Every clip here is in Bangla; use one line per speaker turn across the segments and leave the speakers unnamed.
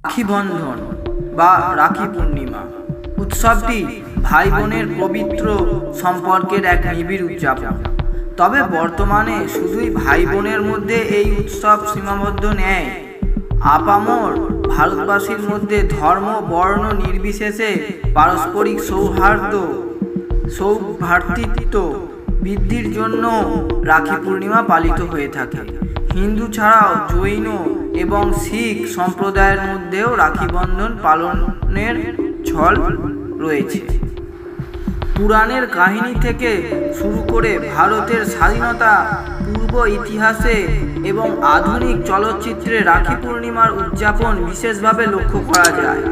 রাখি বন্ধন বা রাখি পূর্ণিমা উৎসবটি ভাই বোনের পবিত্র সম্পর্কের এক নিবিড় উদযাপন। তবে বর্তমানে শুধুই ভাই বোনের মধ্যে এই উৎসব সীমাবদ্ধ নেই। আপামর ভারতবাসীর মধ্যে ধর্ম বর্ণ নির্বিশেষে পারস্পরিক সৌভ্রাতৃত্ব বৃদ্ধির জন্য রাখি পূর্ণিমা পালিত হয়ে থাকে। হিন্দু ছাড়াও জৈন এবং শিখ সম্প্রদায়ের মধ্যেও রাখি বন্ধন পালনের চল রয়েছে। পুরাণের কাহিনী থেকে শুরু করে ভারতের স্বাধীনতা পূর্ব ইতিহাসে এবং আধুনিক চলচ্চিত্রে রাখি পূর্ণিমার উদযাপন বিশেষভাবে লক্ষ্য করা যায়।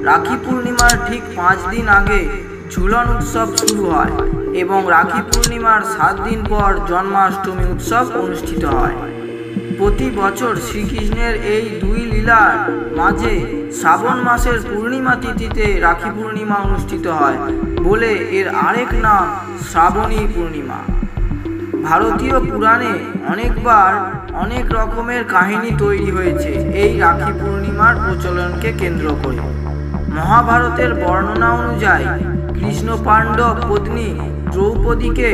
রাখি পূর্ণিমার ঠিক 5 দিন আগে ঝুলন উৎসব শুরু হয় এবং রাখি পূর্ণিমার 7 দিন পর জন্মাষ্টমী উৎসব অনুষ্ঠিত হয়। প্রতি বছর শ্রীকৃষ্ণের এই দুই লীলার মাঝে শ্রাবণ মাসের পূর্ণিমা তিথিতে রাখি পূর্ণিমা অনুষ্ঠিত হয় বলে এর আরেক নাম শ্রাবণী পূর্ণিমা। ভারতীয় পুরাণে অনেকবার অনেক রকমের কাহিনী তৈরি হয়েছে এই রাখি পূর্ণিমার প্রচলনকে কেন্দ্র করে। মহাভারতের বর্ণনা অনুযায়ী কৃষ্ণ পাণ্ডব পত্নী দ্রৌপদীকে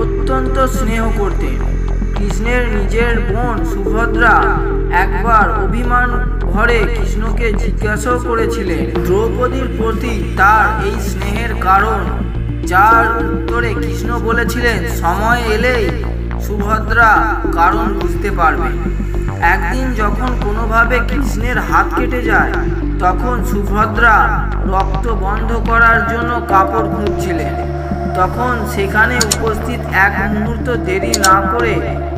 অত্যন্ত স্নেহ করতেন। কৃষ্ণের নিজের বোন সুভদ্রা একবার অভিমান ভরে কৃষ্ণকে জিজ্ঞাসা করেছিলেন দ্রৌপদীর প্রতি তার এই স্নেহের কারণ, যার উত্তরে কৃষ্ণ বলেছিলেন সময় এলেই সুভদ্রা কারণ বুঝতে পারবে। একদিন যখন কোনোভাবে কৃষ্ণের হাত কেটে যায় তখন সুভদ্রা রক্ত বন্ধ করার জন্য কাপড় খুঁজছিলেন। তখন সেখানে উপস্থিত এক মুহূর্ত দেরি না করে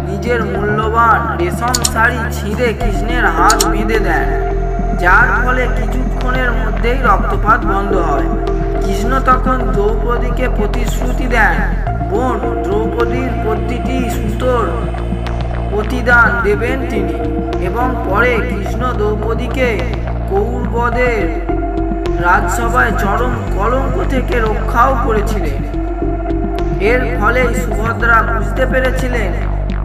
নিজের মূল্যবান রেশম শাড়ি ছিঁড়ে কৃষ্ণের হাত বেঁধে দেন, যার ফলে কিছুক্ষণের মধ্যেই রক্তপাত বন্ধ হয়। কৃষ্ণ তখন দ্রৌপদীকে প্রতিশ্রুতি দেন বোন দ্রৌপদীর প্রতিটি সুতোর প্রতিদান দেবেন তিনি, এবং পরে কৃষ্ণ দ্রৌপদীকে কৌরবদের রাজসভায় চরম কলঙ্ক থেকে রক্ষাও করেছিলেন। এর ফলে সুভদ্রা বুঝতে পেরেছিলেন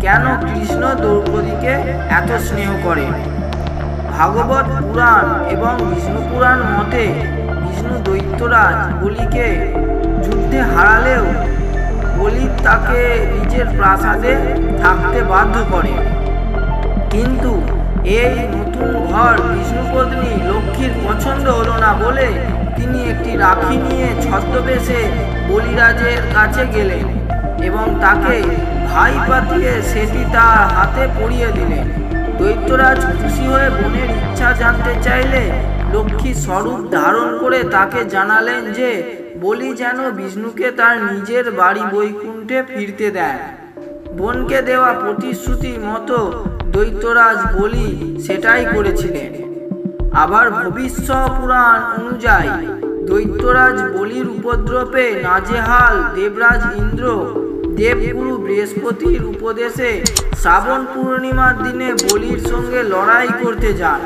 কেন কৃষ্ণ দ্রৌপদীকে এত স্নেহ করেন। ভাগবত পুরাণ এবং বিষ্ণু পুরাণ মতে বিষ্ণু দৈত্যরাজ বলিকে যুদ্ধে হারালেও বলি তাকে নিজের প্রাসাদে থাকতে বাধ্য করে। কিন্তু এই নতুন ঘর বিষ্ণুপত্নী লক্ষ্মীর পছন্দ হলো না বলে তিনি একটি রাখি নিয়ে ছদ্মবেশে বলিরাজের কাছে গেলেন এবং তাকে ভাই পাতিয়ে সেটি তার হাতে পরিয়ে দিলেন। দৈত্যরাজ খুশি হয়ে বোনের ইচ্ছা জানতে চাইলে লক্ষ্মী স্বরূপ ধারণ করে তাকে জানালেন যে বলি যেন বিষ্ণুকে তার নিজের বাড়ি বৈকুণ্ঠে ফিরতে দেন। বোনকে দেওয়া প্রতিশ্রুতি মতো দৈত্যরাজ বলি সেটাই করেছিলেন। আবার ভবিষ্যৎ পুরাণ অনুযায়ী দৈত্যরাজ বলির উপদ্রবে নাজেহাল দেবরাজ ইন্দ্র দেবগুরু বৃহস্পতির উপদেশে শ্রাবণ পূর্ণিমার দিনে বলির সঙ্গে লড়াই করতে যান।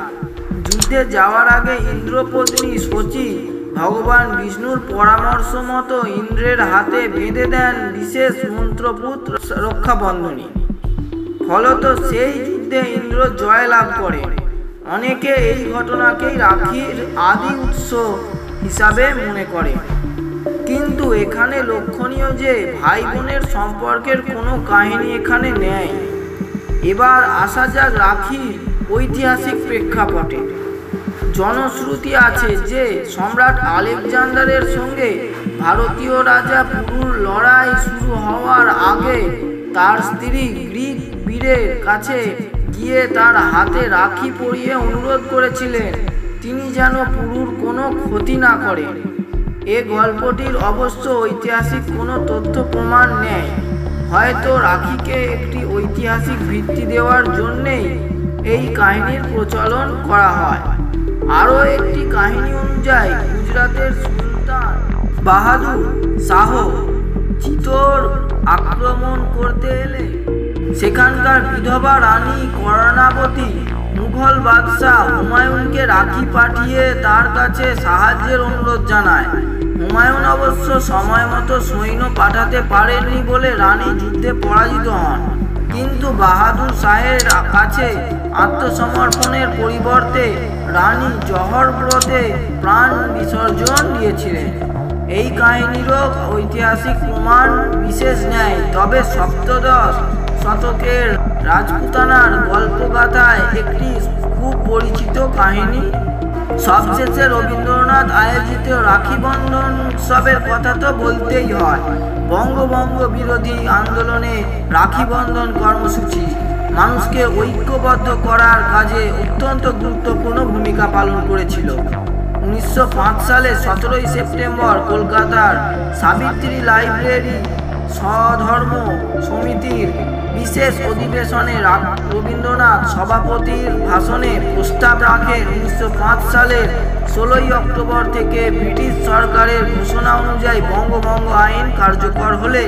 যুদ্ধে যাওয়ার আগে ইন্দ্রপত্নী শচী ভগবান বিষ্ণুর পরামর্শ মতো ইন্দ্রের হাতে বেঁধে দেন বিশেষ মন্ত্রপুত রক্ষাবন্ধনী। ফলত সেই যুদ্ধে ইন্দ্র জয় লাভ করে। অনেকে এই ঘটনাকেই রাখির আদি উৎস হিসাবে মনে করে, কিন্তু এখানে লক্ষণীয় যে ভাই বোনের সম্পর্কের কোনো কাহিনী এখানে নেই। এবার আসা যাক রাখির ঐতিহাসিক প্রেক্ষাপটে। জনশ্রুতি আছে যে সম্রাট আলেকজান্ডারের সঙ্গে ভারতীয় রাজা পুরুর লড়াই শুরু হওয়ার আগে তার স্ত্রী গ্রিক বীরের কাছে গিয়ে তার হাতে রাখি পরিয়ে অনুরোধ করেছিলেন তিনি যেন পুরুর কোনো ক্ষতি না করেন। এ গল্পটির অবশ্য ঐতিহাসিক কোনো তথ্য প্রমাণ নেই। হয়তো রাখিকে একটি ঐতিহাসিক ভিত্তি দেওয়ার জন্যেই এই কাহিনীর প্রচলন করা হয়। আরও একটি কাহিনী অনুযায়ী গুজরাটের সুলতান বাহাদুর শাহ চিতোর আক্রমণ করতে এলে সেখানকার বিধবা রানী কর্ণাবতী মুঘল বাদশাহ হুমায়ুনকে রাখি পাঠিয়ে তার কাছে সাহায্যের অনুরোধ জানায়। হুমায়ুন অবশ্য সময় মতো সৈন্য পাঠাতে পারেননি বলে রানী যুদ্ধে পরাজিত হন। কিন্তু বাহাদুর শাহের কাছে আত্মসমর্পণের পরিবর্তে রানী জহর ব্রতে প্রাণ বিসর্জন দিয়েছিলেন। এই কাহিনীরও ঐতিহাসিক প্রমাণ বিশেষ নেই, তবে সপ্তদশ শতকের রাজপুতানার গল্পগাথায় একটি খুব পরিচিত কাহিনী। সবশেষে রবীন্দ্রনাথ আয়োজিত রাখি বন্ধন উৎসবের কথা তো বলতেই হয়। বঙ্গভঙ্গ বিরোধী আন্দোলনে রাখি বন্ধন কর্মসূচি মানুষকে ঐক্যবদ্ধ করার কাজে অত্যন্ত গুরুত্বপূর্ণ ভূমিকা পালন করেছিল। 1905 সালে 17 সেপ্টেম্বর কলকাতার সাবিত্রী লাইব্রেরি স্বধর্ম সমিতির বিশেষ অধিবেশনে রবীন্দ্রনাথ সভাপতির ভাষণে প্রস্তাব রাখেন 1905 সালের 16 অক্টোবর থেকে ব্রিটিশ সরকারের ঘোষণা অনুযায়ী বঙ্গভঙ্গ আইন কার্যকর হলে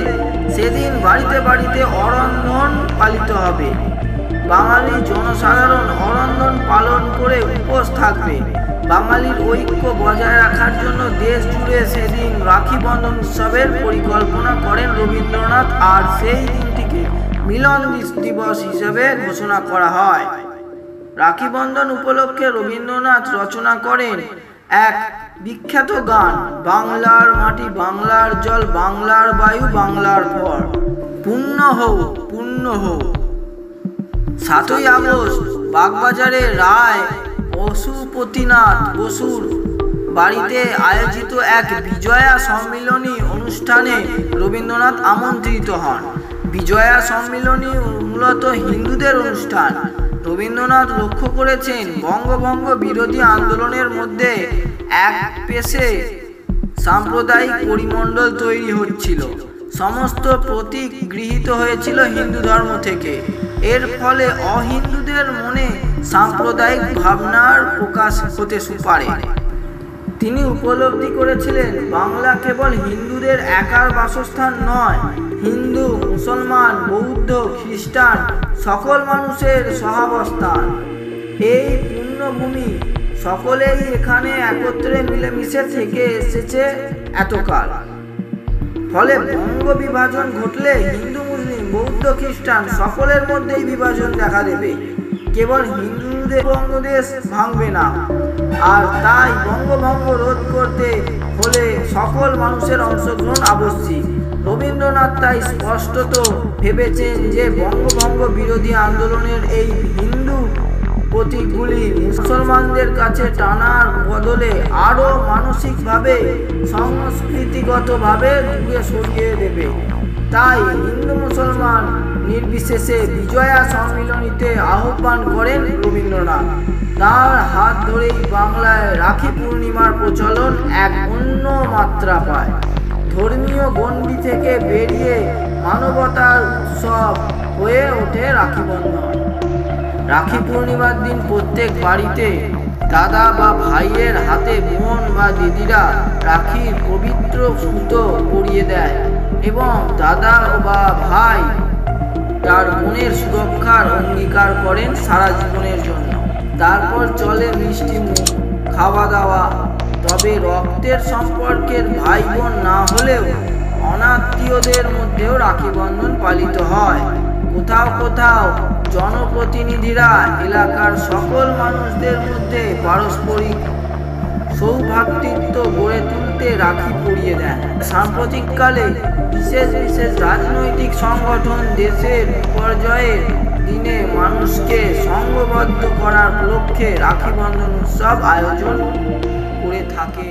সেদিন বাড়িতে বাড়িতে অরন্ধন পালিত হবে। বাঙালি জনসাধারণ অরন্ধন পালন করে উপোস থাকবে। বাঙালির ঐক্য বজায় রাখার জন্য দেশ জুড়ে সেদিন রাখি বন্ধন উৎসবের পরিকল্পনা করেন রবীন্দ্রনাথ, আর সেই দিনটিকে মিলন দিবস হিসেবে ঘোষণা করা হয়। রাখি বন্ধন উপলক্ষে রবীন্দ্রনাথ রচনা করেন এক বিখ্যাত গান, বাংলার মাটি বাংলার জল বাংলার বায়ু বাংলার ফল, পূর্ণ হও পূর্ণ হও। 7ই আগস্ট বাগবাজারে রায় পশুপতিনাথ বসুর বাড়িতে আয়োজিত এক বিজয়া সম্মিলনী অনুষ্ঠানে রবীন্দ্রনাথ আমন্ত্রিত হন। বিজয়া সম্মিলনী মূলত হিন্দুদের অনুষ্ঠান। রবীন্দ্রনাথ লক্ষ্য করেছেন বঙ্গভঙ্গ বিরোধী আন্দোলনের মধ্যে এক পেশে সাম্প্রদায়িক পরিমণ্ডল তৈরি হচ্ছিল। সমস্ত প্রতীক গৃহীত হয়েছিল হিন্দু ধর্ম থেকে। এর ফলে অহিন্দুদের মনে সাম্প্রদায়িক ভাবনার প্রকাশ হতে পারে। তিনি উপলব্ধি করেছিলেন বাংলা কেবল হিন্দুদের একার বাসস্থান নয়, হিন্দু, মুসলমান, বৌদ্ধ, খ্রিস্টান সকল মানুষের সহাবস্থান। এই পুণ্যভূমি, সকলেই এখানে একত্রে মিলেমিশে থেকে এসেছে এতকাল। ফলে বঙ্গ বিভাজন ঘটলে হিন্দু, মুসলিম, বৌদ্ধ, খ্রিস্টান সকলের মধ্যেই বিভাজন দেখা দেবে, কেবল হিন্দুদের বঙ্গদেশ ভাঙবে না। আর তাই বঙ্গভঙ্গ রোধ করতে হলে সকল মানুষের অংশগ্রহণ আবশ্যিক। রবীন্দ্রনাথ তাই স্পষ্টত ভেবেছেন যে বঙ্গভঙ্গ বিরোধী আন্দোলনের এই হিন্দু প্রতীকগুলি মুসলমানদের কাছে টানার বদলে আরও মানসিকভাবে সংস্কৃতিগতভাবে দূরে সরিয়ে দেবে। তাই হিন্দু মুসলমান নির্বিশেষে বিজয়া সম্মিলনীতে আহ্বান করেন রবীন্দ্রনাথ। তার হাত ধরেই বাংলায় রাখি পূর্ণিমার প্রচলন এক অন্য মাত্রা পায়। ধর্মীয় গণ্ডি থেকে বেরিয়ে মানবতার উৎসব হয়ে ওঠে রাখি বন্ধন। রাখি পূর্ণিমার দিন প্রত্যেক বাড়িতে দাদা বা ভাইয়ের হাতে বোন বা দিদিরা রাখির পবিত্র সুতো পরিয়ে দেয় এবং দাদা বা ভাই তার বোনের সুরক্ষার অঙ্গীকার করেন সারা জীবনের জন্য। তারপর চলে মিষ্টি মুখ, খাওয়া দাওয়া। তবে রক্তের সম্পর্কের ভাই বোন না হলেও অনাত্মীয়দের মধ্যেও রাখি বন্ধন পালিত হয়। কোথাও কোথাও জনপ্রতিনিধিরা এলাকার সকল মানুষদের মধ্যে পারস্পরিক সৌভ্রাতৃত্ব গড়ে তুলতে রাখি পরিয়ে দেন। সাম্প্রতিককালে বিশেষ বিশেষ রাজনৈতিক সংগঠন দেশের বিপর্যয়ের দিনে মানুষকে সংঘবদ্ধ করার লক্ষ্যে রাখি বন্ধন উৎসব আয়োজন করে থাকে।